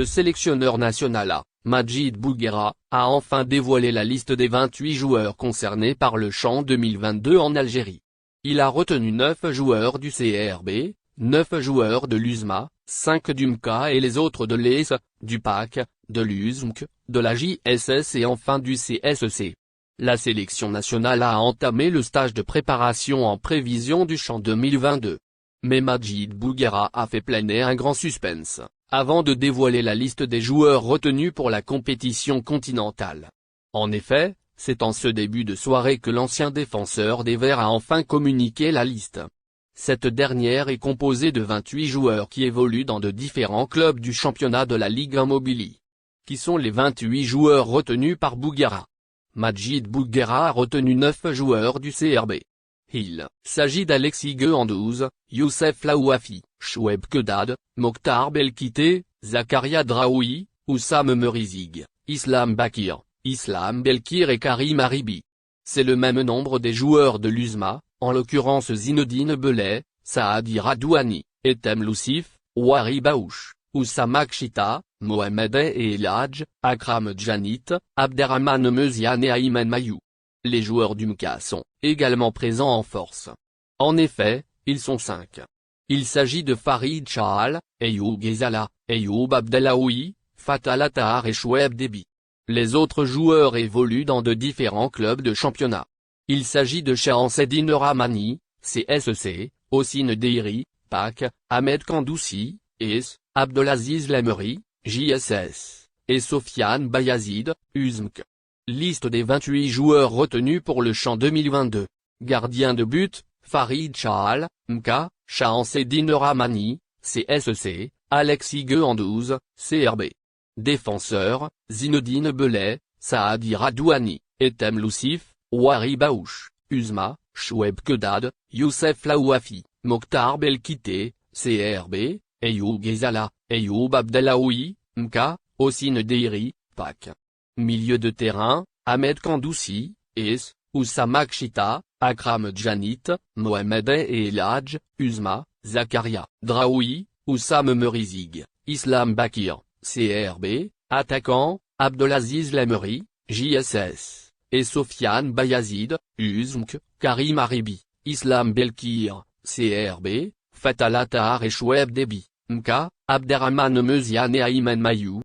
Le sélectionneur national A, Majid Bouguerra, a enfin dévoilé la liste des 28 joueurs concernés par le CHAN 2022 en Algérie. Il a retenu 9 joueurs du CRB, 9 joueurs de l'USMA, 5 du MK et les autres de l'ES, du PAC, de l'USMC, de la JSS et enfin du CSC. La sélection nationale a entamé le stage de préparation en prévision du CHAN 2022. Mais Majid Bouguerra a fait planer un grand suspense, avant de dévoiler la liste des joueurs retenus pour la compétition continentale. En effet, c'est en ce début de soirée que l'ancien défenseur des Verts a enfin communiqué la liste. Cette dernière est composée de 28 joueurs qui évoluent dans de différents clubs du championnat de la Ligue 1 Mobili. Qui sont les 28 joueurs retenus par Bouguerra? Majid Bouguerra a retenu 9 joueurs du CRB. Il s'agit d'Alexis Guendouzi, Youssef Laouafi, Choueb Kedad, Mokhtar Belkité, Zakaria Draoui, Oussam Merizig, Islam Bakir, Islam Belkir et Karim Haribi. C'est le même nombre des joueurs de l'USMA, en l'occurrence Zinedine Belay, Saadi Radouani, Etem Loussif, Wari Baouch, Oussama Kchita, Mohamed El Hadj, Akram Djanit, Abderrahmane Meziane et Ayman Mayou. Les joueurs du MK sont également présents en force. En effet, ils sont 5. Il s'agit de Farid Chahal, Ayoub Ghezala, Ayoub Abdellaoui, Fatah Latar et Choueb Déby. Les autres joueurs évoluent dans de différents clubs de championnat. Il s'agit de Chahamseddine Rahmani, CSC, Hossein Deiri, PAC, Ahmed Kandoussi, ES, Abdelaziz Lameri, JSS, et Sofiane Bayazid, USMC. Liste des 28 joueurs retenus pour le CHAN 2022. Gardien de but, Farid Chahal, MK, Chahamseddine Rahmani, CSC, Alexis Guendouzi, CRB. Défenseur, Zinedine Belay, Saadi Radouani, Etem Loussif, Wari Baouch, USMA, Choueb Kedad, Youssef Laouafi, Mokhtar Belkité, CRB, Ayoub Ghezala, Ayoub Abdellaoui, MK, Hossein Deiri, PAC. Milieu de terrain, Ahmed Kandoussi, ES, Oussama Kchita, Akram Djanit, Mohamed El Hadj, USMA, Zakaria Draoui, Oussam Merizig, Islam Bakir, CRB, attaquant, Abdelaziz Lameri, JSS, et Sofiane Bayazid, USMC, Karim Haribi, Islam Belkir, CRB, Fatah Latar et Choueb Déby, MK, Abderrahmane Meziane et Ayman Mayou.